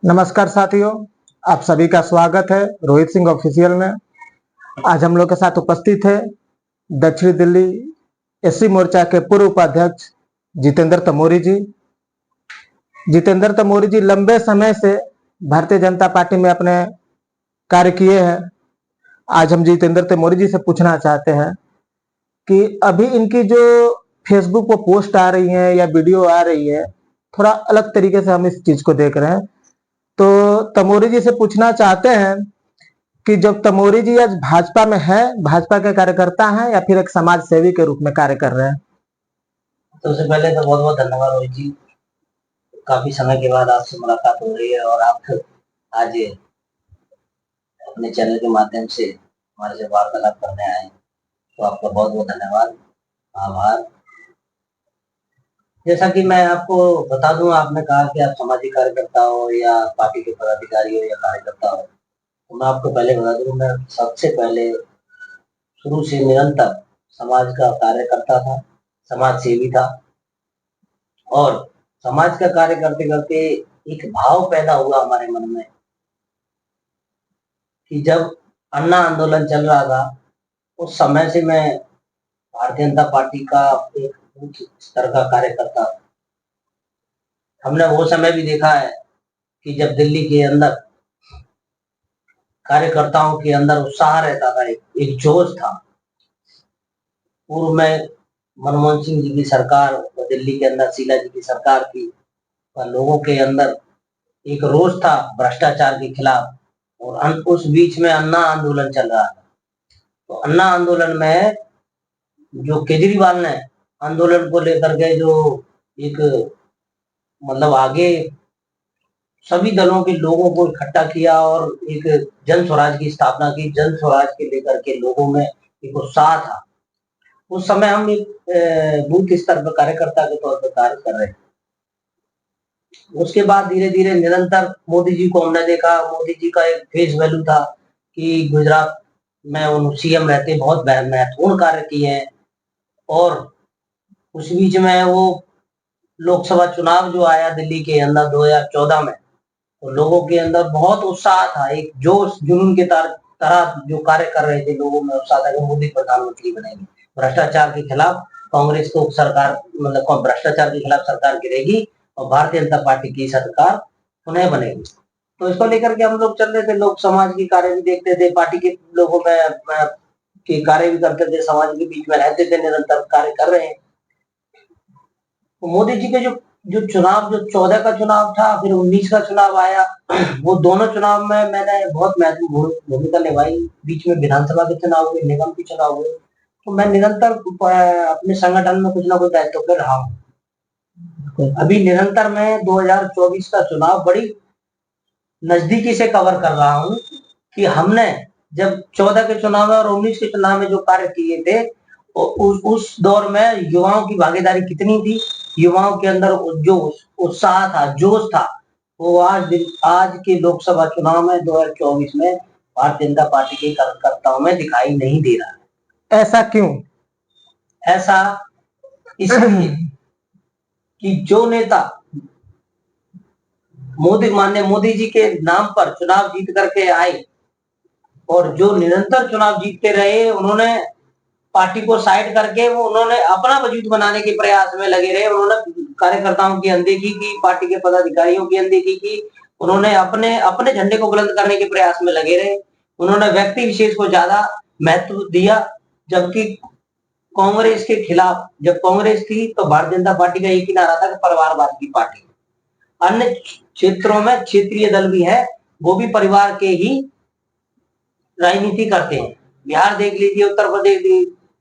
नमस्कार साथियों, आप सभी का स्वागत है रोहित सिंह ऑफिशियल में। आज हम लोग के साथ उपस्थित है दक्षिण दिल्ली एससी मोर्चा के पूर्व उपाध्यक्ष जितेंद्र तमोरी जी। जितेंद्र तमोरी जी लंबे समय से भारतीय जनता पार्टी में अपने कार्य किए हैं। आज हम जितेंद्र तमोरी जी से पूछना चाहते हैं कि अभी इनकी जो फेसबुक पर पोस्ट आ रही है या वीडियो आ रही है, थोड़ा अलग तरीके से हम इस चीज को देख रहे हैं। तो तमोरी जी से पूछना चाहते हैं कि जब तमोरी जी आज भाजपा में है, भाजपा के कार्यकर्ता हैं या फिर एक समाज सेवी के रूप में कार्य कर रहे हैं? तो सबसे पहले तो बहुत बहुत धन्यवाद रोहित जी। काफी समय के बाद आपसे मुलाकात हो रही है और आप आज अपने चैनल के माध्यम से हमारे से वार्तालाप करने आए, तो आपका बहुत बहुत धन्यवाद, आभार। जैसा कि मैं आपको बता दूं, आपने कहा कि आप सामाजिक कार्यकर्ता हो या पार्टी के पदाधिकारी हो या कार्यकर्ता हो, तो मैं आपको पहले बता दूं, मैं सबसे पहले शुरू से निरंतर समाज का कार्य करता था, समाज सेवी था। और समाज का कार्य करते करते एक भाव पैदा हुआ हमारे मन में कि जब अन्ना आंदोलन चल रहा था, उस समय से मैं भारतीय जनता पार्टी का एक उच्च स्तर का कार्यकर्ता था। हमने वो समय भी देखा है कि जब दिल्ली के अंदर कार्यकर्ताओं के अंदर उत्साह रहता था, एक जोश था। पूर्व में मनमोहन सिंह जी की सरकार और दिल्ली के अंदर शीला जी की सरकार थी, और लोगों के अंदर एक रोष था भ्रष्टाचार के खिलाफ, और उस बीच में अन्ना आंदोलन चल रहा था। तो अन्ना आंदोलन में जो केजरीवाल ने आंदोलन को लेकर के जो एक मतलब आगे सभी दलों के लोगों को इकट्ठा किया और एक जन स्वराज की स्थापना की, जन स्वराज के लेकर के लोगों में एक उत्साह था। उस समय हम एक बूथ स्तर पर कार्यकर्ता के तौर पर कार्य कर रहे थे। उसके बाद धीरे धीरे निरंतर मोदी जी को हमने देखा। मोदी जी का एक फेस वैल्यू था कि गुजरात में उन सीएम रहते बहुत महत्वपूर्ण कार्य किए हैं, और उस बीच में वो लोकसभा चुनाव जो आया दिल्ली के अंदर 2014 में, तो लोगों के अंदर बहुत उत्साह था, एक जोश जुनून के तरह जो कार्य कर रहे थे, लोगों में उत्साह था कि मोदी प्रधानमंत्री बनेंगे, भ्रष्टाचार के खिलाफ कांग्रेस को सरकार, मतलब भ्रष्टाचार के खिलाफ सरकार गिरेगी और भारतीय जनता पार्टी की सरकार पुनः बनेगी। तो इसको लेकर के हम लोग चल रहे थे, लोग समाज की कार्य भी देखते थे, पार्टी के लोगों में के कार्य भी करते थे, समाज के बीच में रहते थे, निरंतर कार्य कर रहे हैं। तो मोदी जी के जो जो चुनाव, जो 14 का चुनाव था, फिर 19 का चुनाव आया, वो दोनों चुनाव में मैंने बहुत महत्वपूर्ण भूमिका निभाई। बीच में विधानसभा के चुनाव हुए, निगम के चुनाव हुए, तो मैं निरंतर अपने संगठन में कुछ ना कुछ दायित्व कर रहा हूँ। अभी निरंतर मैं 2024 का चुनाव बड़ी नजदीकी से कवर कर रहा हूँ कि हमने जब 14 के चुनाव में और 19 के चुनाव में जो कार्य किए थे, उस दौर में युवाओं की भागीदारी कितनी थी, युवाओं के अंदर जो उत्साह था, जोश था, वो आज के लोकसभा चुनाव में 2024 में भारतीय जनता पार्टी के कार्यकर्ताओं में दिखाई नहीं दे रहा है। ऐसा क्यों? ऐसा इसलिए कि जो नेता माननीय मोदी जी के नाम पर चुनाव जीत करके आए और जो निरंतर चुनाव जीतते रहे, उन्होंने पार्टी को साइड करके उन्होंने अपना वजूद बनाने के प्रयास में लगे रहे। उन्होंने कार्यकर्ताओं की अनदेखी की, पार्टी के पदाधिकारियों की अनदेखी की, उन्होंने अपने अपने झंडे को बुलंद करने के प्रयास में लगे रहे। उन्होंने व्यक्ति विशेष को ज्यादा महत्व दिया, जबकि कांग्रेस के खिलाफ जब कांग्रेस थी तो भारतीय जनता पार्टी का एक ही नारा था कि परिवारवाद की पार्टी। अन्य क्षेत्रों में क्षेत्रीय दल भी है, वो भी परिवार के ही राजनीति करते हैं। बिहार देख लीजिए, उत्तर प्रदेश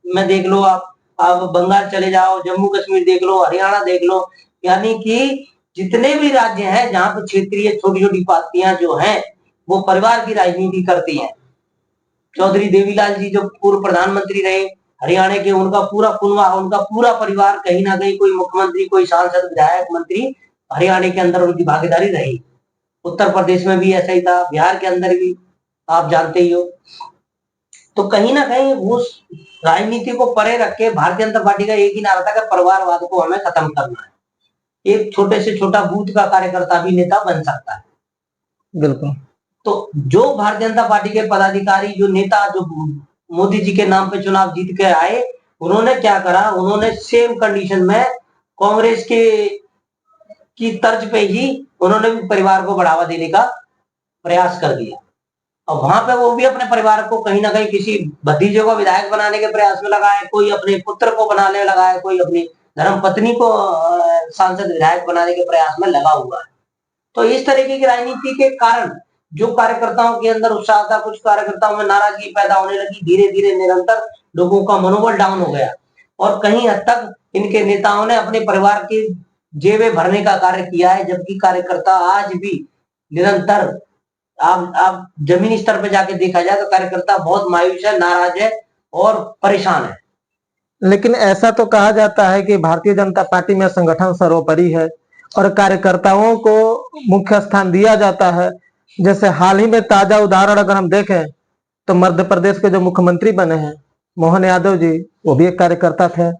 में देख लो, आप बंगाल चले जाओ, जम्मू कश्मीर देख लो, हरियाणा देख लो, यानी कि जितने भी राज्य हैं जहां पर क्षेत्रीय छोटी छोटी पार्टियां जो हैं वो परिवार की राजनीति करती हैं। चौधरी देवीलाल जी जो पूर्व प्रधानमंत्री रहे हरियाणा के, उनका पूरा कुनबा, उनका पूरा परिवार कहीं ना कहीं कोई मुख्यमंत्री, कोई सांसद, विधायक, मंत्री हरियाणा के अंदर उनकी भागीदारी रही। उत्तर प्रदेश में भी ऐसा ही था, बिहार के अंदर भी आप जानते ही हो। तो कहीं ना कहीं उस राजनीति को परे रख के भारतीय जनता पार्टी का एक ही नारा था कि परिवारवाद को हमें खत्म करना है। एक छोटे से छोटा बूथ का कार्यकर्ता भी नेता बन सकता है। बिल्कुल। तो जो भारतीय जनता पार्टी के पदाधिकारी, जो नेता, जो मोदी जी के नाम पे चुनाव जीत के आए, उन्होंने क्या करा, उन्होंने सेम कंडीशन में कांग्रेस के की तर्ज पे ही उन्होंने भी परिवार को बढ़ावा देने का प्रयास कर दिया। और वहां पे वो भी अपने परिवार को कहीं ना कहीं किसी भतीजे को विधायक बनाने के प्रयास में लगा है, कोई अपने पुत्र को बनाने लगा है, कोई अपनी धर्म पत्नी को सांसद विधायक बनाने के प्रयास में लगा हुआ है। तो इस तरीके की राजनीति के कारण जो कार्यकर्ताओं के अंदर उत्साह था, कुछ कार्यकर्ताओं में नाराजगी पैदा होने लगी, धीरे धीरे निरंतर लोगों का मनोबल डाउन हो गया और कहीं हद तक इनके नेताओं ने अपने परिवार की जेबें भरने का कार्य किया है, जबकि कार्यकर्ता आज भी निरंतर, आप जमीनी स्तर पर जाके देखा जाए तो कार्यकर्ता बहुत मायूस है, नाराज है और परेशान है। लेकिन ऐसा तो कहा जाता है कि भारतीय जनता पार्टी में संगठन सर्वोपरि है और कार्यकर्ताओं को मुख्य स्थान दिया जाता है। जैसे हाल ही में ताजा उदाहरण अगर हम देखें तो मध्य प्रदेश के जो मुख्यमंत्री बने हैं मोहन यादव जी, वो भी एक कार्यकर्ता थे।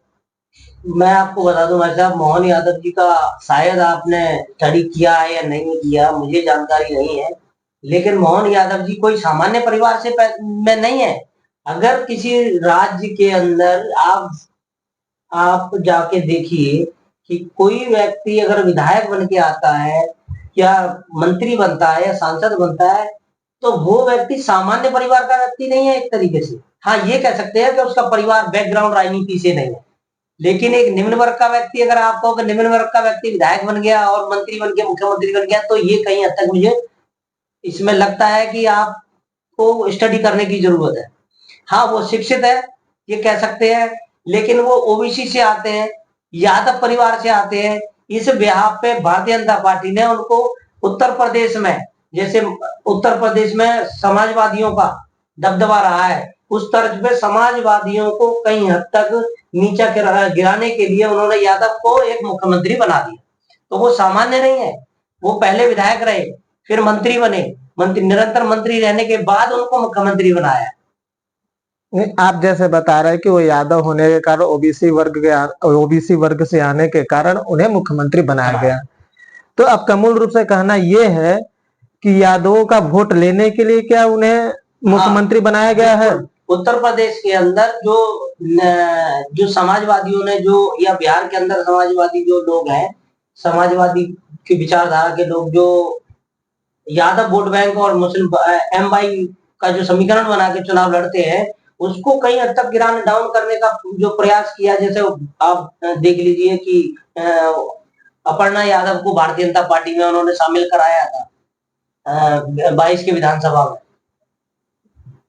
मैं आपको बता दूं भाई साहब, मोहन यादव जी का शायद आपने स्टडी किया है या नहीं किया, मुझे जानकारी नहीं है, लेकिन मोहन यादव जी कोई सामान्य परिवार से में नहीं है। अगर किसी राज्य के अंदर आप जाके देखिए कि कोई व्यक्ति अगर विधायक बन के आता है या मंत्री बनता है या सांसद बनता है, तो वो व्यक्ति सामान्य परिवार का व्यक्ति नहीं है एक तरीके से। हाँ, ये कह सकते हैं कि उसका परिवार बैकग्राउंड राजनीति से नहीं है, लेकिन एक निम्न वर्ग का व्यक्ति, अगर आप कहो कि निम्न वर्ग का व्यक्ति विधायक बन गया और मंत्री बन गया, मुख्यमंत्री बन गया, तो ये कहीं हद तक मुझे इसमें लगता है कि आपको स्टडी करने की जरूरत है। हाँ, वो शिक्षित है, ये कह सकते हैं, लेकिन वो ओबीसी से आते हैं, यादव परिवार से आते हैं। इस बिहाफ पे भारतीय जनता पार्टी ने उनको उत्तर प्रदेश में, जैसे उत्तर प्रदेश में समाजवादियों का दबदबा रहा है, उस तर्ज पे समाजवादियों को कहीं हद तक नीचा गिराने के लिए उन्होंने यादव को एक मुख्यमंत्री बना दिया। तो वो सामान्य नहीं है, वो पहले विधायक रहे, फिर मंत्री बने, निरंतर मंत्री रहने के बाद उनको मुख्यमंत्री बनाया। आप जैसे बता रहे हैं कि वो यादव होने के कारण ओबीसी वर्ग से आने के कारण उन्हें मुख्यमंत्री बनाया गया। तो आपका मूल रूप से कहना ये है कि यादवों का वोट लेने के लिए क्या उन्हें मुख्यमंत्री बनाया गया है? उत्तर प्रदेश के अंदर जो समाजवादियों ने, जो या बिहार के अंदर समाजवादी जो लोग हैं, समाजवादी की विचारधारा के लोग, जो यादव वोट बैंक और मुस्लिम एमवाई का जो समीकरण बना के चुनाव लड़ते हैं, उसको कहीं हद तक गिराने, डाउन करने का जो प्रयास किया। जैसे आप देख लीजिए कि अपर्णा यादव को भारतीय जनता पार्टी में उन्होंने शामिल कराया था 22 के विधानसभा में,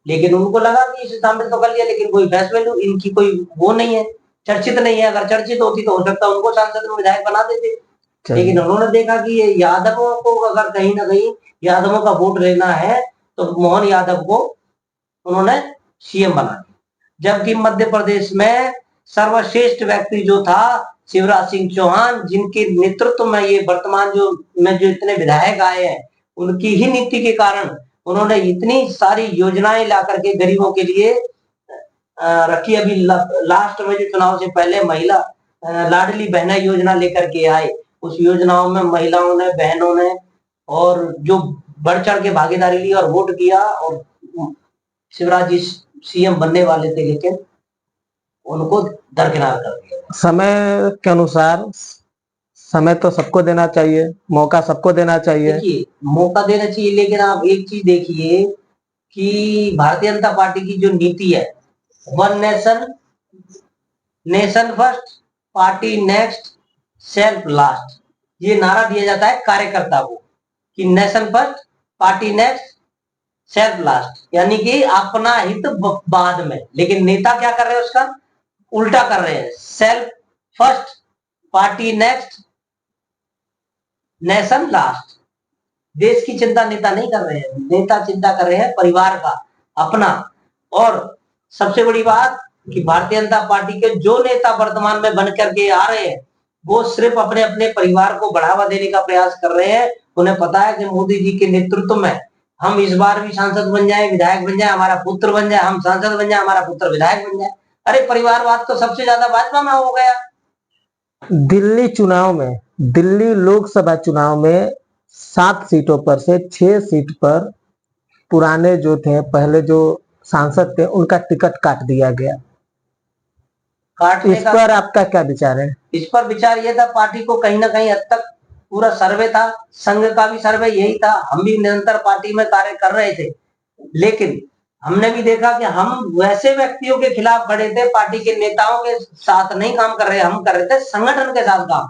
लेकिन उनको लगा कि इसे शामिल तो कर लिया, लेकिन कोई फेस वैल्यू इनकी कोई वो नहीं है, चर्चित नहीं है। अगर चर्चित होती तो हो सकता है उनको सांसद में विधायक बना देते, लेकिन उन्होंने देखा कि ये यादवों को अगर कहीं ना कहीं यादवों का वोट लेना है तो मोहन यादव को उन्होंने सीएम बना दिया। जबकि मध्य प्रदेश में सर्वश्रेष्ठ व्यक्ति जो था शिवराज सिंह चौहान, जिनके नेतृत्व में ये वर्तमान जो इतने विधायक आए हैं, उनकी ही नीति के कारण उन्होंने इतनी सारी योजनाएं ला करके गरीबों के लिए रखी। अभी लास्ट में जो चुनाव से पहले महिला लाडली बहना योजना लेकर के आए, उस योजनाओं में महिलाओं ने, बहनों ने और जो बढ़ चढ़ के भागीदारी ली और वोट किया, और शिवराज जी सीएम बनने वाले थे, लेकिन उनको दरकिनार कर दिया। समय के अनुसार समय तो सबको देना चाहिए, मौका सबको देना चाहिए। देखिए, मौका देना चाहिए, लेकिन आप एक चीज देखिए कि भारतीय जनता पार्टी की जो नीति है, one nation, nation first, party next, self last, ये नारा दिया जाता है कार्यकर्ता को कि nation first, party next, self last, यानी कि अपना हित बाद में। लेकिन नेता क्या कर रहे हैं, उसका उल्टा कर रहे हैं, self first, party next, nation last. देश की चिंता नेता नहीं कर रहे हैं, नेता चिंता कर रहे हैं परिवार का, अपना। और सबसे बड़ी बात कि भारतीय जनता पार्टी के जो नेता वर्तमान में बन करके आ रहे हैं, वो सिर्फ अपने अपने परिवार को बढ़ावा देने का प्रयास कर रहे हैं। उन्हें पता है कि मोदी जी के नेतृत्व में हम इस बार भी सांसद बन जाए, विधायक बन जाए, हमारा पुत्र बन जाए, हम सांसद बन जाए, हमारा पुत्र विधायक बन जाए। अरे, परिवारवाद तो सबसे ज्यादा भाजपा में हो गया। दिल्ली लोकसभा चुनाव में 7 सीटों पर से 6 सीट पर पुराने जो थे, पहले जो सांसद थे, उनका टिकट काट दिया गया। काटने इस का पर आपका क्या विचार है? इस पर विचार ये था, पार्टी को कहीं ना कहीं हद तक पूरा सर्वे था, संघ का भी सर्वे यही था, हम भी निरंतर पार्टी में कार्य कर रहे थे, लेकिन हमने भी देखा कि हम वैसे व्यक्तियों के खिलाफ खड़े थे, पार्टी के नेताओं के साथ नहीं काम कर रहे, हम कर रहे थे संगठन के साथ काम।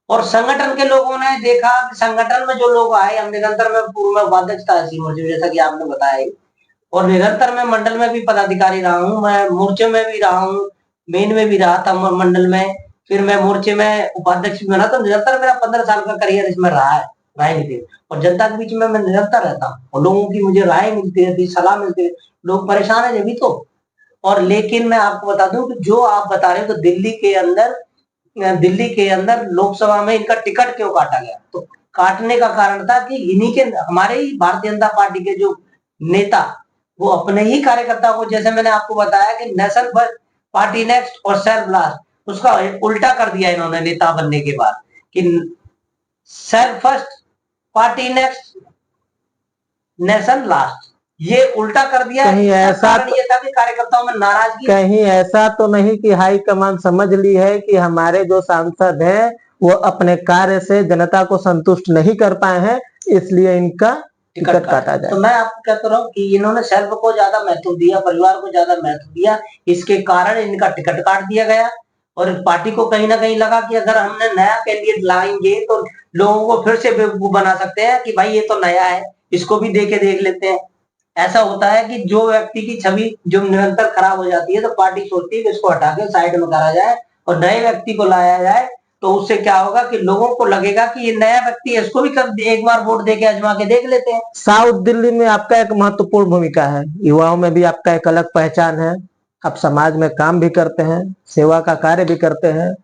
और संगठन के लोगों ने देखा कि संगठन में जो लोग आए, हम निरंतर में पूर्व में उपाध्यक्ष था ऐसी मोर्चे, जैसा कि आपने बताया, और निरंतर मैं मंडल में भी पदाधिकारी रहा हूँ, मैं मोर्चे में भी रहा हूँ, मेन में भी रहा था मंडल में, फिर मैं मोर्चे में उपाध्यक्ष भी बना, तो निरंतर मेरा 15 साल का करियर इसमें रहा है राजनीति। और जनता के बीच में मैं निरंतर रहता हूँ और लोगों की मुझे राय मिलती रहती, सलाह मिलती है, लोग परेशान है जब तो। और लेकिन मैं आपको बता दूं कि जो आप बता रहे हो तो दिल्ली के अंदर लोकसभा में इनका टिकट क्यों काटा गया, तो काटने का कारण था कि इन्हीं के, हमारे ही भारतीय जनता पार्टी के जो नेता, वो अपने ही कार्यकर्ताओं को, जैसे मैंने आपको बताया कि नेशनल फर्स्ट, पार्टी नेक्स्ट और सेल्फ लास्ट, उसका उल्टा कर दिया इन्होंने नेता बनने के बाद, कि self first, party next, nation last, ये उल्टा कर दिया। कहीं ऐसा कारण ये था कि कार्यकर्ताओं में नाराजगी, कहीं ऐसा तो नहीं कि हाईकमान समझ ली है कि हमारे जो सांसद हैं वो अपने कार्य से जनता को संतुष्ट नहीं कर पाए हैं, इसलिए इनका टिकट काटा जाए? तो मैं आपको कहता रहा हूँ कि इन्होंने सेल्फ को ज्यादा महत्व दिया, परिवार को ज्यादा महत्व दिया, इसके कारण इनका टिकट काट दिया गया। और पार्टी को कहीं ना कहीं लगा कि अगर हमने नया कैंडिडेट लाएंगे तो लोगों को फिर से बेवकूफ बना सकते हैं कि भाई ये तो नया है, इसको भी दे के देख लेते हैं। ऐसा होता है कि जो व्यक्ति की छवि जो निरंतर खराब हो जाती है, तो पार्टी सोचती है कि इसको हटा के साइड में करा जाए और नए व्यक्ति को लाया जाए, तो उससे क्या होगा कि लोगों को लगेगा कि ये नया व्यक्ति है, इसको भी एक बार वोट देके आजमा के देख लेते हैं। साउथ दिल्ली में आपका एक महत्वपूर्ण भूमिका है, युवाओं में भी आपका एक अलग पहचान है, आप समाज में काम भी करते हैं, सेवा का कार्य भी करते हैं।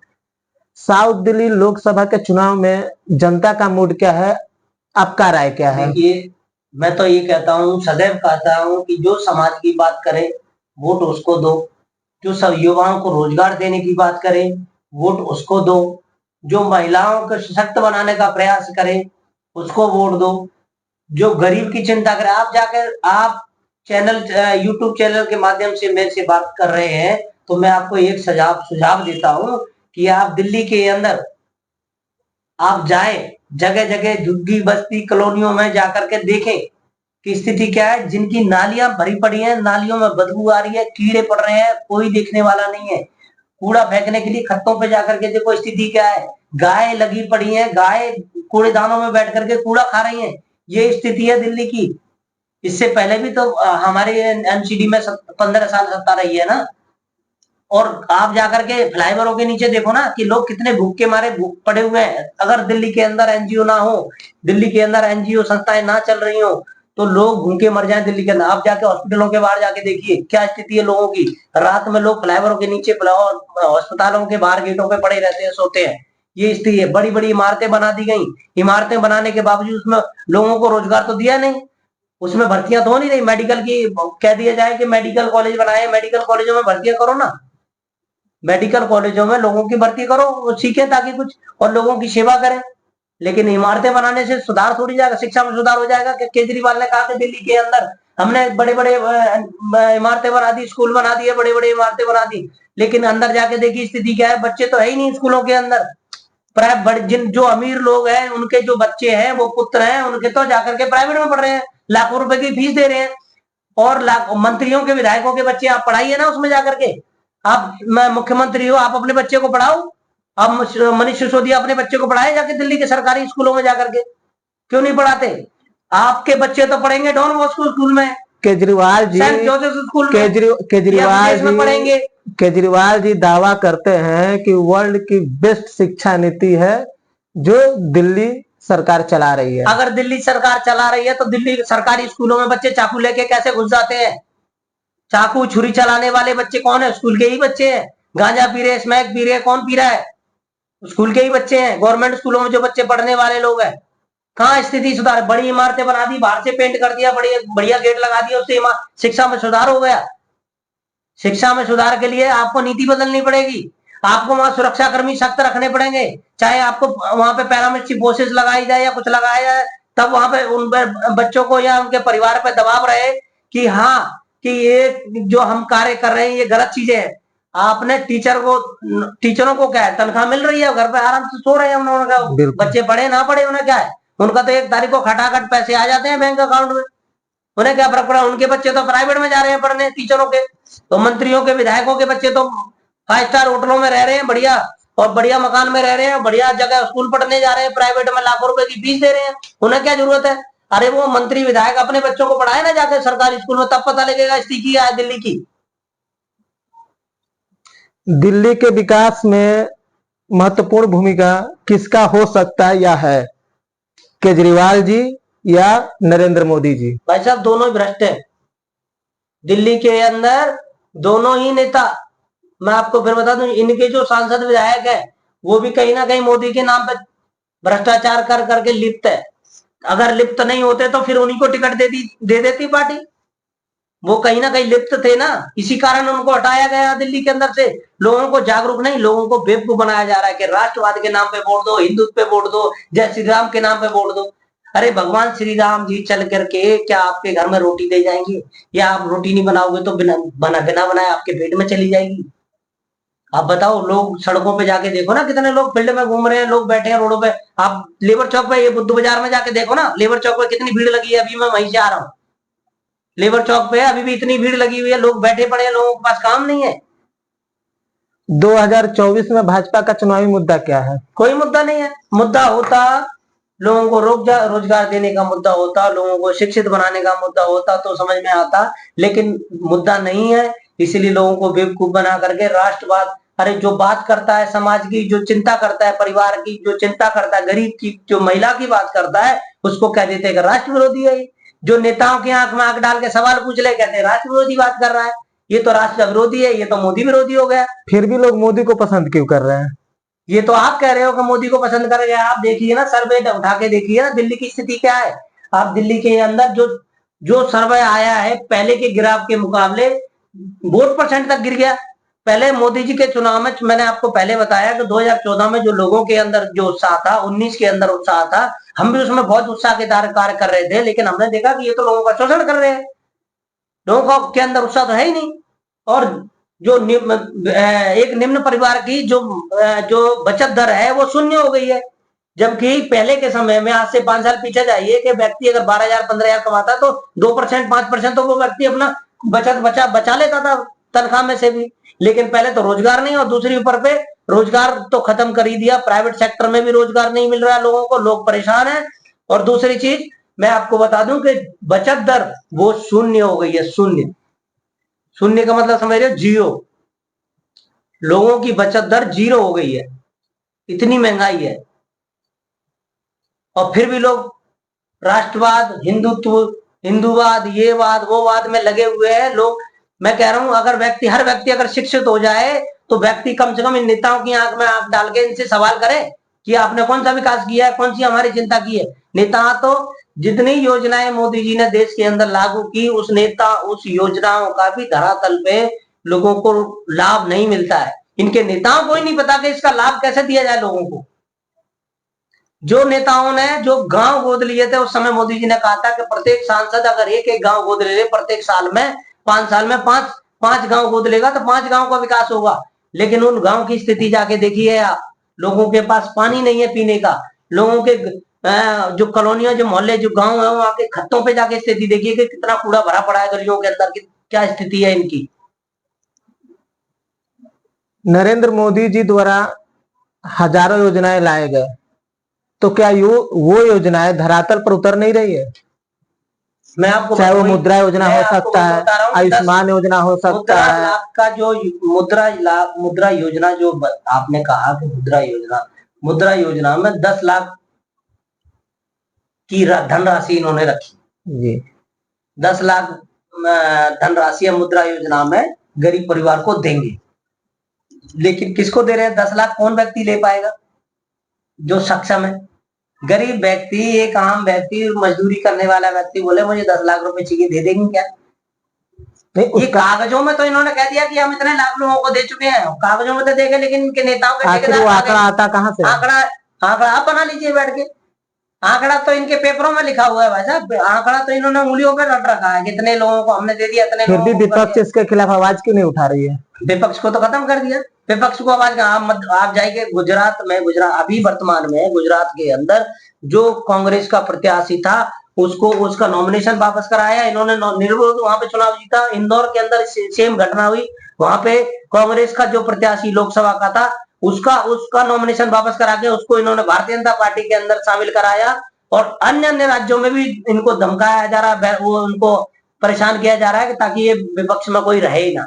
साउथ दिल्ली लोकसभा के चुनाव में जनता का मूड क्या है, आपका राय क्या है? देखिए, मैं तो ये कहता हूँ, सदैव कहता हूँ कि जो समाज की बात करे वोट उसको दो, जो सब युवाओं को रोजगार देने की बात करे वोट उसको दो, जो महिलाओं को सशक्त बनाने का प्रयास करे उसको वोट दो, जो गरीब की चिंता करे। आप जाकर आप चैनल, यूट्यूब चैनल के माध्यम से मेरे से बात कर रहे हैं, तो मैं आपको एक सुझाव देता हूँ कि आप दिल्ली के अंदर आप जाए, जगह जगह झुग्गी बस्ती कॉलोनियों में जाकर के देखें कि स्थिति क्या है। जिनकी नालियां भरी पड़ी हैं, नालियों में बदबू आ रही है, कीड़े पड़ रहे हैं, कोई देखने वाला नहीं है। कूड़ा फेंकने के लिए खत्तों पे जाकर के देखो स्थिति क्या है, गाय लगी पड़ी है, गाय कूड़ेदानों में बैठ करके कूड़ा खा रही है, ये स्थिति है दिल्ली की। इससे पहले भी तो हमारे एनसीडी में 15 साल सत्ता रही है ना। और आप जाकर के फ्लाईओवरों के नीचे देखो ना कि लोग कितने भूख के मारे पड़े हुए हैं। अगर दिल्ली के अंदर एनजीओ ना हो, दिल्ली के अंदर एनजीओ संस्थाएं ना चल रही हो, तो लोग भूखे मर जाएं दिल्ली के अंदर। आप जाके हॉस्पिटलों के बाहर जाके देखिए क्या स्थिति है लोगों की। रात में लोग फ्लाईओवरों के नीचे, अस्पतालों के बाहर गेटों पे पड़े रहते हैं, सोते हैं, ये स्थिति है। बड़ी बड़ी इमारतें बना दी गई, इमारतें बनाने के बावजूद उसमें लोगों को रोजगार तो दिया नहीं, उसमें भर्तियां तो हो नहीं रही। मेडिकल की कह दिया जाए कि मेडिकल कॉलेज बनाए, मेडिकल कॉलेजों में भर्तियां करो ना, मेडिकल कॉलेजों में लोगों की भर्ती करो, वो सीखे ताकि कुछ और लोगों की सेवा करें। लेकिन इमारतें बनाने से सुधार थोड़ी जाएगा, शिक्षा में सुधार हो जाएगा? कि केजरीवाल ने कहा कि दिल्ली के अंदर हमने बड़े बड़े इमारतें बना दी, स्कूल बना दिए, बड़े बड़े इमारतें बना दी, लेकिन अंदर जाके देखिए स्थिति क्या है, बच्चे तो है ही नहीं स्कूलों के अंदर। जिन जो अमीर लोग हैं उनके जो बच्चे हैं, वो पुत्र हैं उनके, तो जाकर के प्राइवेट में पढ़ रहे हैं, लाखों रुपए की फीस दे रहे हैं। और मंत्रियों के, विधायकों के बच्चे आप पढ़ाइए ना उसमें जाकर के। आप, मैं मुख्यमंत्री हूं, आप अपने बच्चे को पढ़ाओ। आप मनीष सिसोदिया अपने बच्चे को पढ़ाए जाके दिल्ली के सरकारी स्कूलों में जाकर के, क्यों नहीं पढ़ाते? आपके बच्चे तो पढ़ेंगे डॉन बॉस्को स्कूल में, Kejriwal ji, Saint Joseph school में, केजरीवाल जी दावा करते हैं कि वर्ल्ड की बेस्ट शिक्षा नीति है जो दिल्ली सरकार चला रही है। अगर दिल्ली सरकार चला रही है तो दिल्ली सरकारी स्कूलों में बच्चे चाकू लेके कैसे घुस जाते हैं? चाकू छुरी चलाने वाले बच्चे कौन है? स्कूल के ही बच्चे हैं। गांजा पी रहे, स्मैक पी रहे, कौन पी रहा है? स्कूल के ही बच्चे हैं। गवर्नमेंट स्कूलों में जो बच्चे पढ़ने वाले लोग हैं, कहाँ स्थिति सुधार? बड़ी इमारतें बना दी, बाहर से पेंट कर दिया, बढ़िया गेट लगा दिया, उससे शिक्षा में सुधार हो गया? शिक्षा में सुधार के लिए आपको नीति बदलनी पड़ेगी। आपको वहां सुरक्षा कर्मी सख्त रखने पड़ेंगे, चाहे आपको वहां पे पैरामिलिट्री फोर्सेस लगाई जाए या कुछ लगाया जाए, तब वहां पे उन बच्चों को या उनके परिवार पे दबाव रहे कि हाँ, कि ये जो हम कार्य कर रहे हैं ये गलत चीजें हैं। आपने टीचरों को क्या है, तनख्वाह मिल रही है, घर पे आराम से सो रहे हैं, उन्होंने बिल्कुल। बच्चे पढ़े ना पढ़े उन्हें क्या है, उनका तो 1 तारीख को खटाखट पैसे आ जाते हैं बैंक अकाउंट में, उन्हें क्या फर्क पड़ा। उनके बच्चे तो प्राइवेट में जा रहे हैं पढ़ने, टीचरों के, तो मंत्रियों के, विधायकों के बच्चे तो 5 स्टार होटलों में रह रहे हैं बढ़िया, और बढ़िया मकान में रह रहे हैं, बढ़िया जगह स्कूल पढ़ने जा रहे हैं, प्राइवेट में लाखों रुपए की फीस दे रहे हैं, उन्हें क्या जरूरत है। अरे वो मंत्री विधायक अपने बच्चों को पढ़ाए ना जाके सरकारी स्कूल में, तब पता लगेगा स्थिति क्या है दिल्ली की। दिल्ली के विकास में महत्वपूर्ण भूमिका किसका हो सकता है या है, केजरीवाल जी या नरेंद्र मोदी जी? भाई साहब दोनों ही भ्रष्ट है दिल्ली के अंदर, दोनों ही नेता। मैं आपको फिर बता दूं, इनके जो सांसद विधायक है वो भी कहीं ना कहीं मोदी के नाम पे भ्रष्टाचार कर करके लिप्त है। अगर लिप्त नहीं होते तो फिर उन्हीं को टिकट दे देती पार्टी। वो कहीं ना कहीं लिप्त थे ना, इसी कारण उनको हटाया गया दिल्ली के अंदर से। लोगों को जागरूक नहीं, लोगों को बेवकूफ बनाया जा रहा है कि राष्ट्रवाद के नाम पे वोट दो, हिंदुत्व पे वोट दो, जय श्री राम के नाम पे वोट दो। अरे भगवान श्री राम जी चल करके क्या आपके घर में रोटी दे जाएंगे, या आप रोटी नहीं बनाओगे तो बिना बनाए आपके पेट में चली जाएगी? आप बताओ, लोग सड़कों पे जाके देखो ना, कितने लोग फील्ड में घूम रहे हैं, लोग बैठे हैं रोडों पे। आप लेबर चौक पे, ये बुद्ध बाजार में जाके देखो ना, लेबर चौक पे कितनी भीड़ लगी है। अभी मैं वहीं से आ रहा हूँ, लेबर चौक पे अभी भी इतनी भीड़ लगी हुई है, लोग बैठे पड़े हैं, लोगों के पास काम नहीं है। 2024 में भाजपा का चुनावी मुद्दा क्या है? कोई मुद्दा नहीं है। मुद्दा होता, लोगों को रोजगार देने का मुद्दा होता, लोगों को शिक्षित बनाने का मुद्दा होता तो समझ में आता, लेकिन मुद्दा नहीं है। इसलिए लोगों को बेवकूफ बना करके राष्ट्रवाद, अरे जो बात करता है समाज की, जो चिंता करता है परिवार की, जो चिंता करता है गरीब की, जो महिला की बात करता है, उसको कह देते हैं कि राष्ट्र विरोधी है। जो नेताओं की आंख में आंख डाल के सवाल पूछ ले, कहते हैं राष्ट्र विरोधी बात कर रहा है, ये तो राष्ट्र विरोधी है, ये तो मोदी विरोधी हो गया। फिर भी लोग मोदी को पसंद क्यों कर रहे हैं? ये तो आप कह रहे हो कि मोदी को पसंद करेंगे। आप देखिए ना, सर्वे उठा के देखिए ना दिल्ली की स्थिति क्या है। आप दिल्ली के अंदर जो जो सर्वे आया है, पहले के ग्राफ के मुकाबले वोट परसेंट तक गिर गया। पहले मोदी जी के चुनाव में, मैंने आपको पहले बताया कि 2014 में जो लोगों के अंदर जो उत्साह था, 19 के अंदर उत्साह था, हम भी उसमें बहुत उत्साह के कार्य कर रहे थे, लेकिन हमने देखा कि ये तो लोगों का शोषण कर रहे हैं, लोगों के अंदर उत्साह तो है ही नहीं। और जो एक निम्न परिवार की जो बचत दर है वो शून्य हो गई है। जबकि पहले के समय में, आज से 5 साल पीछे जाइए, कि व्यक्ति अगर 12,000 15,000 कमाता तो 2% 5% तो वो व्यक्ति अपना बचत बचा लेता था तनख्वाह में से भी। लेकिन पहले तो रोजगार नहीं, और दूसरी ऊपर पे रोजगार तो खत्म कर ही दिया, प्राइवेट सेक्टर में भी रोजगार नहीं मिल रहा है लोगों को, लोग परेशान है। और दूसरी चीज मैं आपको बता दूं कि बचत दर वो शून्य हो गई है। शून्य, शून्य का मतलब समझ रहे हो, जीरो। लोगों की बचत दर जीरो हो गई है, इतनी महंगाई है। और फिर भी लोग राष्ट्रवाद, हिंदुत्व, हिंदूवाद, ये वाद वो वाद में लगे हुए हैं लोग। मैं कह रहा हूं, अगर हर व्यक्ति अगर शिक्षित हो जाए तो व्यक्ति कम से कम इन नेताओं की आंख में आंख डाल के इनसे सवाल करे कि आपने कौन सा विकास किया है, कौन सी हमारी चिंता की है। नेता तो जितनी योजनाएं मोदी जी ने देश के अंदर लागू की, उस योजनाओं का भी धरातल पे लोगों को लाभ नहीं मिलता है। इनके नेताओं को ही नहीं पता कि इसका लाभ कैसे दिया जाए लोगों को। जो नेताओं ने जो गांव गोद लिए थे, उस समय मोदी जी ने कहा था कि प्रत्येक सांसद अगर एक एक गांव गोद ले, प्रत्येक साल में 5 साल में पांच गांव गोद लेगा तो 5 गांव का विकास होगा। लेकिन उन गांव की स्थिति जाके देखिए आप, लोगों के पास पानी नहीं है पीने का। लोगों के जो कॉलोनियां, जो मोहल्ले, जो गांव है, वहां के खत्तों पे जाके स्थिति देखिए कि कितना कूड़ा भरा पड़ा है गलियों के अंदर, क्या स्थिति है इनकी। नरेंद्र मोदी जी द्वारा हजारों योजनाएं लाए गए, तो क्या वो योजनाएं धरातल पर उतर नहीं रही है? मैं आपको चाहे वो मुद्रा योजना हो सकता है, आयुष्मान योजना हो सकता है। लाख का जो मुद्रा योजना जो आपने कहा कि मुद्रा योजना में 10 लाख की धनराशि इन्होंने रखी जी। 10 लाख धनराशि मुद्रा योजना में गरीब परिवार को देंगे। लेकिन किसको दे रहे हैं 10 लाख? कौन व्यक्ति ले पाएगा जो सक्षम है? गरीब व्यक्ति, एक आम व्यक्ति, मजदूरी करने वाला व्यक्ति बोले मुझे 10 लाख रुपए चाहिए, दे देंगे क्या? नहीं ये उसका कागजों में तो इन्होंने कह दिया कि हम इतने लाख लोगों को दे चुके हैं, कागजों में तो देखे, लेकिन इनके नेताओं के आखिर ठेकेदार वो कहाँ आंकड़ा गए? आता कहाँ से है? आंकड़ा आंकड़ा आप बना लीजिए बैठ के। आंकड़ा तो इनके पेपरों में लिखा हुआ है भाई साहब, आंकड़ा तो इन्होंने उंगलियों पे रट रखा है, कितने लोगों को हमने दे दिया, इतने फिर भी लोगों को कर विपक्ष दिया। इसके खिलाफ आवाज क्यों नहीं उठा रही है? विपक्ष को तो खत्म कर दिया। विपक्ष को आवाज कहाँ? आप जाइए गुजरात में, गुजरात अभी वर्तमान में गुजरात के अंदर जो कांग्रेस का प्रत्याशी था, उसको उसका नॉमिनेशन वापस कराया इन्होंने, निर्विरोध वहां पे चुनाव जीता। इंदौर के अंदर सेम घटना हुई, वहां पे कांग्रेस का जो प्रत्याशी लोकसभा का था, उसका उसका नॉमिनेशन वापस करा के उसको इन्होंने भारतीय जनता पार्टी के अंदर शामिल कराया। और अन्य अन्य राज्यों में भी इनको धमकाया जा रहा है, वो उनको परेशान किया जा रहा है कि ताकि ये विपक्ष में कोई रहे ही ना।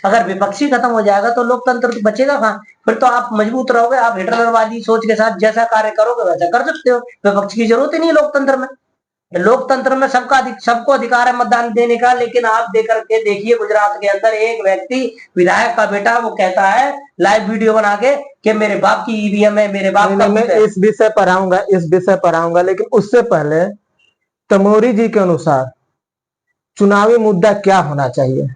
अगर विपक्षी खत्म हो जाएगा तो लोकतंत्र तो बचेगा कहाँ? फिर तो आप मजबूत रहोगे, आप हिटलरवादी सोच के साथ जैसा कार्य करोगे वैसा कर सकते हो, विपक्ष की जरूरत ही नहीं है लोकतंत्र में। लोकतंत्र में सबको अधिकार है मतदान देने का, लेकिन आप देकर के देखिए गुजरात के अंदर एक व्यक्ति, विधायक का बेटा, वो कहता है लाइव वीडियो बना के कि मेरे बाप की ईवीएम है, मेरे बाप का मैं बूथ है। इस विषय पर आऊंगा, इस विषय पर आऊंगा, लेकिन उससे पहले तमोरी जी के अनुसार चुनावी मुद्दा क्या होना चाहिए?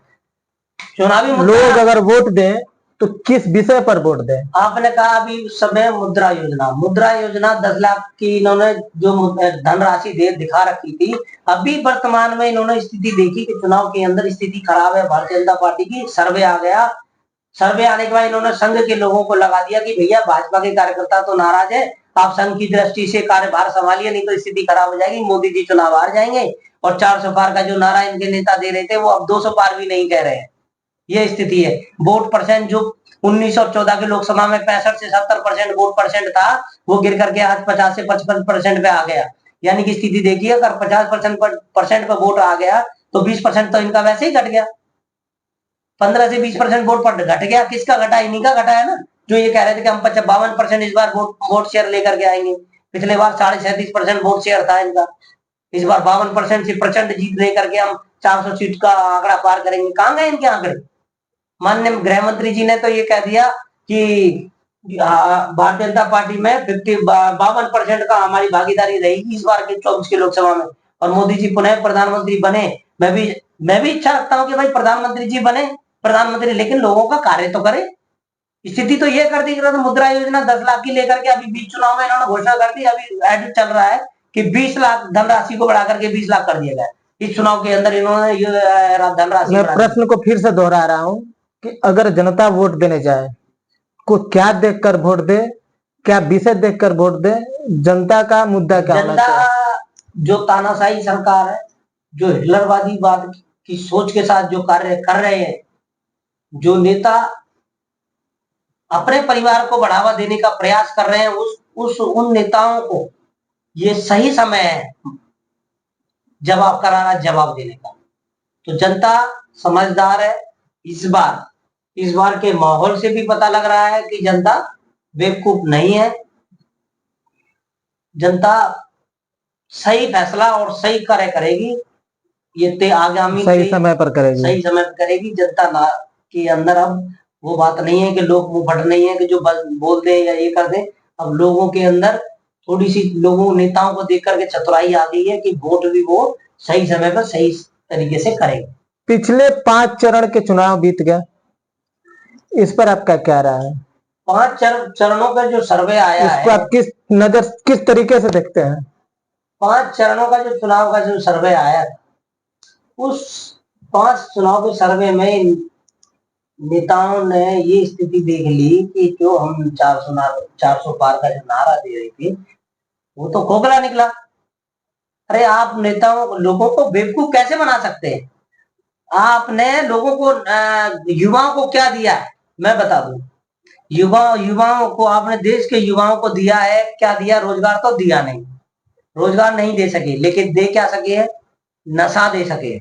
चुनावी मुद्दा लोग अगर वोट दें तो किस विषय पर वोट दें? आपने कहा अभी उस समय मुद्रा योजना, मुद्रा योजना 10 लाख की इन्होंने जो धनराशि दे दिखा रखी थी। अभी वर्तमान में इन्होंने स्थिति देखी कि चुनाव के अंदर स्थिति खराब है भारतीय जनता पार्टी की, सर्वे आ गया। सर्वे आने के बाद इन्होंने संघ के लोगों को लगा दिया कि भैया भाजपा के कार्यकर्ता तो नाराज है, आप संघ की दृष्टि से कार्यभार संभालिए, नहीं तो स्थिति खराब हो जाएगी, मोदी जी चुनाव हार जाएंगे। और 400 पार का जो नारा इनके नेता दे रहे थे, वो अब 200 पार भी नहीं कह रहे हैं। ये स्थिति है। वोट परसेंट जो 1914 के लोकसभा में 65 से 70% वोट परसेंट था, वो गिर करके आज 50 से 55% पे आ गया। यानी कि स्थिति देखिए, अगर 50% पर वोट आ गया तो 20% तो इनका वैसे ही घट गया। 15 से 20% वोट पर घट गया, किसका घटा? इन्हीं का घटा है ना, जो ये कह रहे थे कि हम 52% इस बार वोट शेयर लेकर के आएंगे। पिछले बार 37.5% वोट शेयर था इनका, इस बार 52% से प्रचंड जीत लेकर के हम 400 सीट का आंकड़ा पार करेंगे। कहां गए इनके आंकड़े? माननीय गृह मंत्री जी ने तो ये कह दिया कि भारतीय जनता पार्टी में 52% का हमारी भागीदारी रहेगी इस बार के 24 के लोकसभा में, और मोदी जी पुनः प्रधानमंत्री बने। मैं भी इच्छा रखता हूं कि भाई प्रधानमंत्री जी बने प्रधानमंत्री, लेकिन लोगों का कार्य तो करे। स्थिति तो ये कर दी कि मुद्रा योजना 10 लाख की लेकर के अभी बीच चुनाव में इन्होंने घोषणा कर दी, अभी एडिट चल रहा है कि 20 लाख धनराशि को बढ़ाकर के 20 लाख कर दिया गया। इस चुनाव के अंदर इन्होंने धनराशि मैं प्रश्न को फिर से दोहरा रहा हूं कि अगर जनता वोट देने जाए को क्या देखकर वोट दे, क्या विषय देखकर वोट दे, जनता का मुद्दा क्या होना जनता चाहिए? जो तानाशाही सरकार है, जो हिटलरवादी बात की सोच के साथ जो कार्य कर रहे हैं, जो नेता अपने परिवार को बढ़ावा देने का प्रयास कर रहे हैं, उस उन नेताओं को ये सही समय है जवाब कराना, जवाब देने का। तो जनता समझदार है। इस बार के माहौल से भी पता लग रहा है कि जनता बेवकूफ नहीं है। जनता सही फैसला और सही कार्य करेगी, ये आगामी सही समय पर करेगी। सही समय पर करेगी जनता ना। के अंदर अब वो बात नहीं है कि लोग मुंह फट नहीं है कि जो बोल दे या ये कर दे। अब लोगों के अंदर थोड़ी सी लोगों नेताओं को देख करके चतुराई आ गई है कि वोट भी वो सही समय पर सही तरीके से करेंगे। पिछले 5 चरण के चुनाव बीत गए, इस पर आपका क्या राय है? 5 चरणों का जो सर्वे आया इसको है, आप किस तरीके से देखते हैं? 5 चरणों का जो चुनाव का जो सर्वे आया, उस 5 चुनाव के सर्वे में नेताओं ने ये स्थिति देख ली कि जो हम 400 पार का जो नारा दे रहे थे, वो तो खोखला निकला। अरे आप नेताओं लोगों को बेवकूफ कैसे बना सकते हैं? आपने लोगों को युवाओं को क्या दिया है मैं बता दूं। युवाओं को आपने देश के युवाओं को दिया है क्या? दिया रोजगार तो दिया नहीं, रोजगार नहीं दे सके, लेकिन दे क्या सके है? नशा दे सके।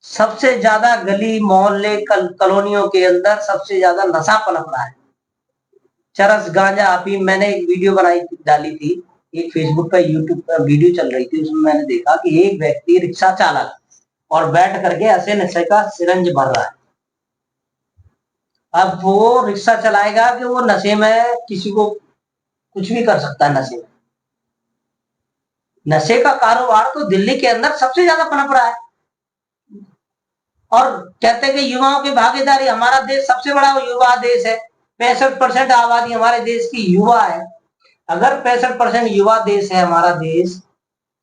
सबसे ज्यादा गली मोहल्ले कॉलोनियों के अंदर सबसे ज्यादा नशा पनप रहा है, चरस गांजा अफीम। मैंने एक वीडियो बनाई डाली थी, एक फेसबुक पे यूट्यूब पर वीडियो चल रही थी, उसमें मैंने देखा कि एक व्यक्ति रिक्शा चालक और बैठ करके ऐसे नशे का सिरंज भर रहा है। अब वो रिक्शा चलाएगा कि वो नशे में किसी को कुछ भी कर सकता है। नशे का कारोबार तो दिल्ली के अंदर सबसे ज्यादा पनप रहा है। और कहते हैं कि युवाओं की भागीदारी, हमारा देश सबसे बड़ा युवा देश है, 65% आबादी हमारे देश की युवा है। अगर 65% युवा देश है हमारा देश,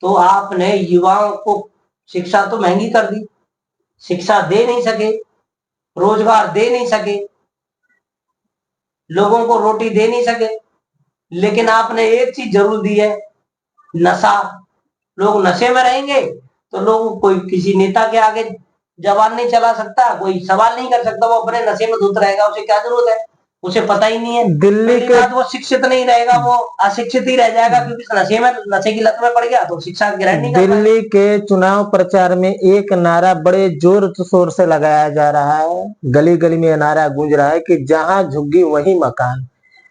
तो आपने युवाओं को शिक्षा तो महंगी कर दी, शिक्षा दे नहीं सके, रोजगार दे नहीं सके, लोगों को रोटी दे नहीं सके। लेकिन आपने एक चीज जरूर दी है, नशा। लोग नशे में रहेंगे तो लोग, कोई किसी नेता के आगे जबान नहीं चला सकता, कोई सवाल नहीं कर सकता, वो अपने नशे में धुत रहेगा, उसे क्या जरूरत है, उसे पता ही नहीं है। दिल्ली पहली के बात, वो शिक्षित नहीं रहेगा, वो अशिक्षित ही रह जाएगा, क्योंकि नशे की लत में पड़ गया तो शिक्षा ग्रहण नहीं कर पाएगा। दिल्ली के चुनाव प्रचार में एक नारा बड़े जोर शोर से लगाया जा रहा है, गली गली में यह नारा गूंज रहा है कि जहां झुग्गी वहीं मकान।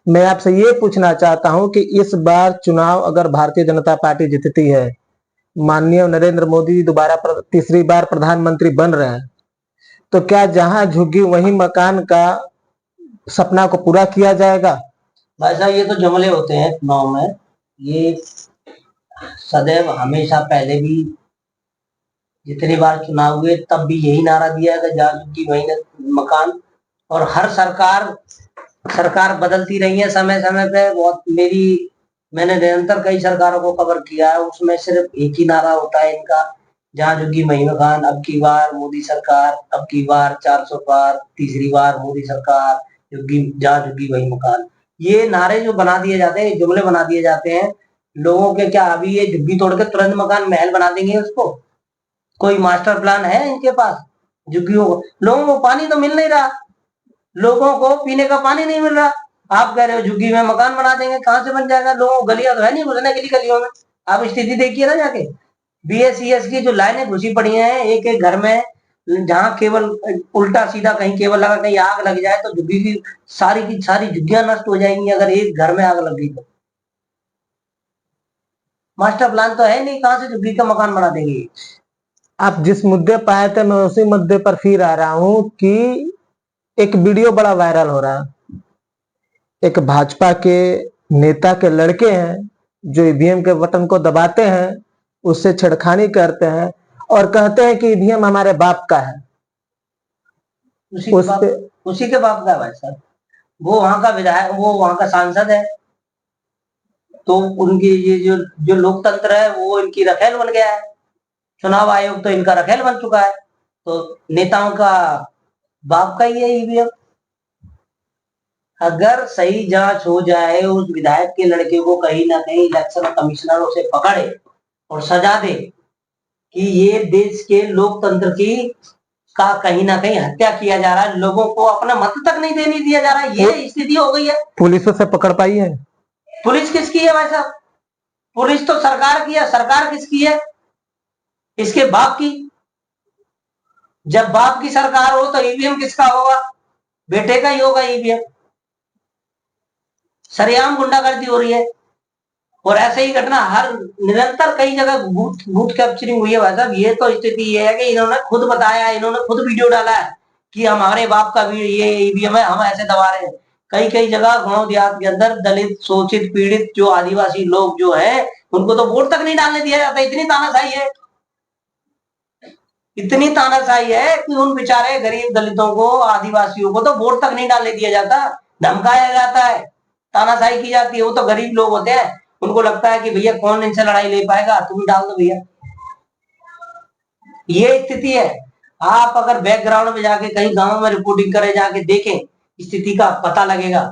मैं आपसे ये पूछना चाहता हूं कि इस बार चुनाव अगर भारतीय जनता पार्टी जीतती है, माननीय नरेंद्र मोदी दोबारा तीसरी बार प्रधानमंत्री बन रहे हैं, तो क्या जहां झुग्गी वहीं मकान का सपना को पूरा किया जाएगा? भाई साहब, ये तो जुमले होते हैं चुनाव में। ये सदैव हमेशा पहले भी जितनी बार चुनाव हुए तब भी यही नारा दिया है, जहाँ झुग्गी वहीं मकान। और हर सरकार बदलती रही है समय समय पे। बहुत मैंने निरंतर कई सरकारों को कवर किया है, उसमें सिर्फ एक ही नारा होता है इनका, जहाँ झुग्गी वहीं मकान। अब की बार मोदी सरकार, अब की बार 400 पार, तीसरी बार मोदी सरकार, जहाँ झुग्गी वहीं मकान। ये नारे जो बना दिए जाते हैं, जुमले बना दिए जाते हैं लोगों के। क्या अभी ये झुग्गी तोड़ के तुरंत मकान महल बना देंगे उसको? कोई मास्टर प्लान है इनके पास? झुग्गियों को, लोगों को पानी तो मिल नहीं रहा, लोगों को पीने का पानी नहीं मिल रहा। आप कह रहे हो झुग्गी में मकान बना देंगे, कहां से बन जाएगा? लोगों को गलियां तो है नहीं घुसने के लिए गलियों में। आप स्थिति देखिए ना जाके, बीएसईएस की जो लाइनें घुसी पड़ी हैं एक एक घर में, जहां केवल उल्टा सीधा कहीं केबल लगा, कहीं आग लग जाए तो झुग्गी की सारी झुग्गियां नष्ट हो जाएंगी, अगर एक घर में आग लग गई तो। मास्टर प्लान तो है नहीं, कहां से झुग्गी का मकान बना देंगे? आप जिस मुद्दे पर आए थे, मैं उसी मुद्दे पर फिर आ रहा हूं कि एक वीडियो बड़ा वायरल हो रहा है। एक भाजपा के नेता के लड़के हैं जो ईवीएम के बटन को दबाते हैं, उससे छेड़खानी करते हैं और कहते हैं कि ईवीएम हमारे बाप का है। उस पे उसी के बाप का है भाई साहब। वो वहां का विधायक, वो वहां का सांसद है, तो उनकी ये जो लोकतंत्र है वो इनकी रखेल बन गया है। चुनाव आयोग तो इनका रखेल बन चुका है, तो नेताओं का बाप का ही है ईवीएम। अगर सही जांच हो जाए, उस विधायक के लड़के को कहीं ना कहीं इलेक्शन कमिश्नर उसे पकड़े और सजा दे कि ये देश के लोकतंत्र की का कहीं ना कहीं हत्या किया जा रहा है, लोगों को अपना मत तक नहीं देने दिया जा रहा है, ये स्थिति हो गई है। पुलिस से पकड़ पाई है? पुलिस किसकी है भाई साहब? पुलिस तो सरकार की है। सरकार किसकी है? इसके बाप की। जब बाप की सरकार हो तो ईवीएम किसका होगा? बेटे का ही होगा ईवीएम। सरेआम गुंडागर्दी हो रही है, और ऐसे ही घटना हर निरंतर कई जगह बूथ बूथ कैप्चरिंग हुई है भाई साहब। ये तो स्थिति ये है कि इन्होंने खुद बताया, इन्होंने खुद वीडियो डाला है कि हमारे बाप का भी ये ईवीएम है, हम ऐसे दबा रहे हैं। कई कई जगह गांव देहात के अंदर दलित, शोषित, पीड़ित जो आदिवासी लोग जो है, उनको तो वोट तक नहीं डालने दिया जाता। इतनी तानाशाही है, इतनी तानाशाही है कि उन बेचारे गरीब दलितों को, आदिवासियों को तो वोट तक नहीं डालने दिया जाता, धमकाया जाता है, तानाशाही की जाती है। वो तो गरीब लोग होते हैं, उनको लगता है कि भैया कौन इनसे लड़ाई ले पाएगा, तुम डाल दो भैया। ये स्थिति है। आप अगर बैकग्राउंड में जाके कहीं गांव में रिपोर्टिंग करे, जाके देखें, स्थिति का पता लगेगा।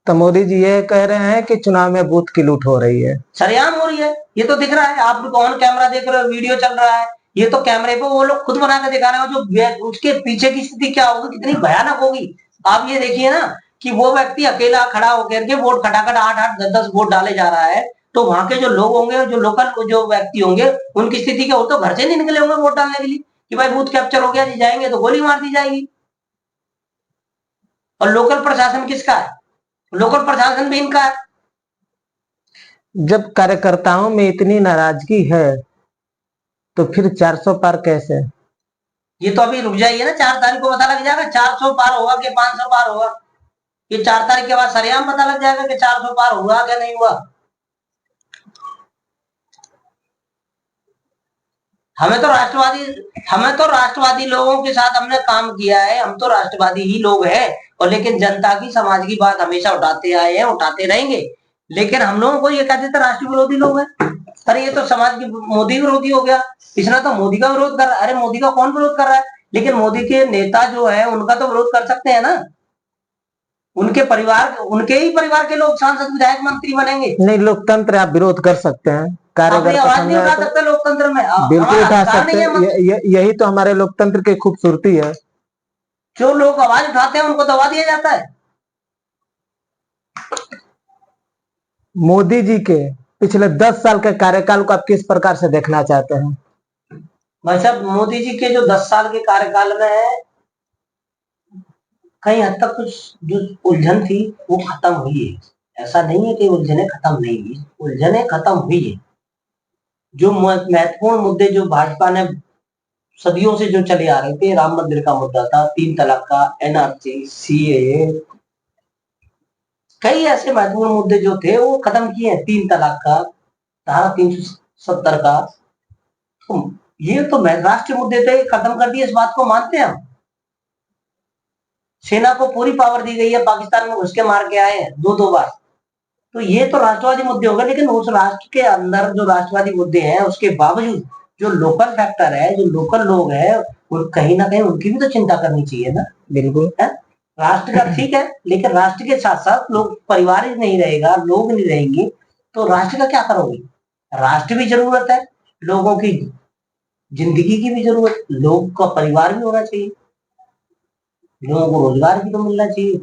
तो मोदी जी ये कह रहे हैं कि चुनाव में बूथ की लूट हो रही है। सरेआम हो रही है, ये तो दिख रहा है। आप ऑन कैमरा देख रहे हो, वीडियो चल रहा है, ये तो कैमरे पे वो लोग खुद बना के दिखा रहे हो। जो उसके पीछे की स्थिति क्या होगी, कितनी भयानक होगी, आप ये देखिए ना कि वो व्यक्ति अकेला खड़ा होकर के वोट खटाखट 8-8 10-10 वोट डाले जा रहा है, तो वहां के जो लोग होंगे, जो लोकल जो व्यक्ति होंगे, उनकी स्थिति क्या हो, तो घर से नहीं निकले होंगे वोट डालने के लिए कि भाई बूथ कैप्चर हो गया जी, जाएंगे तो गोली मार दी जाएगी। और लोकल प्रशासन किसका है? लोकल प्रशासन भी इनका है। जब कार्यकर्ताओं में इतनी नाराजगी है तो फिर 400 पार कैसे? ये तो अभी रुक जाइए ना, 4 तारीख को पता लग जाएगा 400 पार होगा कि 500 पार होगा। ये 4 तारीख के बाद सरेआम पता लग जाएगा कि 400 पार हुआ क्या नहीं हुआ। हमें तो राष्ट्रवादी लोगों के साथ हमने काम किया है, हम तो राष्ट्रवादी ही लोग हैं। और लेकिन जनता की, समाज की बात हमेशा उठाते आए हैं, उठाते रहेंगे। लेकिन हम लोगों को ये कहते थे राष्ट्र विरोधी लोग हैं। अरे ये तो समाज की, मोदी विरोधी हो गया, पिछला तो मोदी का विरोध कर रहा है। अरे मोदी का कौन विरोध कर रहा है? लेकिन मोदी के नेता जो है उनका तो विरोध कर सकते हैं ना। उनके ही परिवार के लोग सांसद, विधायक, मंत्री बनेंगे। नहीं, लोकतंत्र है, आप विरोध कर सकते हैं, अपनी कार्यकर्ता आवाज नहीं उठा समझाए तो सकते लोकतंत्र में? बिल्कुल हमारा उठा अधिकार सकते नहीं हैं। है? यही तो हमारे लोकतंत्र की खूबसूरती है। जो लोग आवाज उठाते हैं उनको दबा दिया जाता है। मोदी जी के पिछले 10 साल के कार्यकाल को आप किस प्रकार से देखना चाहते हैं? भाई साहब, मोदी जी के जो 10 साल के कार्यकाल में है, कहीं हद तक कुछ जो उलझन थी वो खत्म हुई है। ऐसा नहीं है कि उलझने खत्म नहीं हुई, उलझने खत्म हुई है। जो महत्वपूर्ण मुद्दे जो भाजपा ने सदियों से जो चले आ रहे थे, राम मंदिर का मुद्दा था, 3 तलाक का, एनआरसी, सीएए, कई ऐसे महत्वपूर्ण मुद्दे जो थे वो खत्म किए हैं। 3 तलाक का, धारा 370 का, तो ये तो राष्ट्रीय मुद्दे थे, खत्म कर दिए, इस बात को मानते हैं हम। सेना को पूरी पावर दी गई है, पाकिस्तान में घुस के मार के आए हैं 2-2 बार। तो ये तो राष्ट्रवादी मुद्दे हो गए। लेकिन उस राष्ट्र के अंदर जो राष्ट्रवादी मुद्दे हैं उसके बावजूद जो लोकल फैक्टर है, जो लोकल लोग हैं, वो कहीं ना कहीं उनकी भी तो चिंता करनी चाहिए ना। बिल्कुल है? राष्ट्र का ठीक है, लेकिन राष्ट्र के साथ साथ लोग, परिवार ही नहीं रहेगा, लोग नहीं रहेंगे, तो राष्ट्र का क्या करोगे? राष्ट्र भी जरूरत है, लोगों की जिंदगी की भी जरूरत, लोग का परिवार भी होना चाहिए, लोगों को रोजगार भी तो मिलना चाहिए।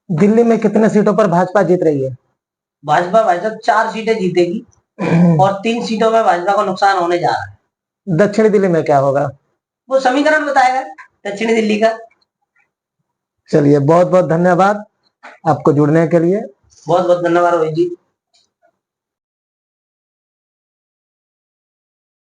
दिल्ली में कितने सीटों पर भाजपा जीत रही है? भाजपा भाई साहब 4 सीटें जीतेगी और 3 सीटों में भाजपा को नुकसान होने जा रहा है। दक्षिणी दिल्ली में क्या होगा? वो समीकरण बताएगा दक्षिणी दिल्ली का। चलिए, बहुत बहुत धन्यवाद आपको जुड़ने के लिए। बहुत बहुत धन्यवाद रोहित जी।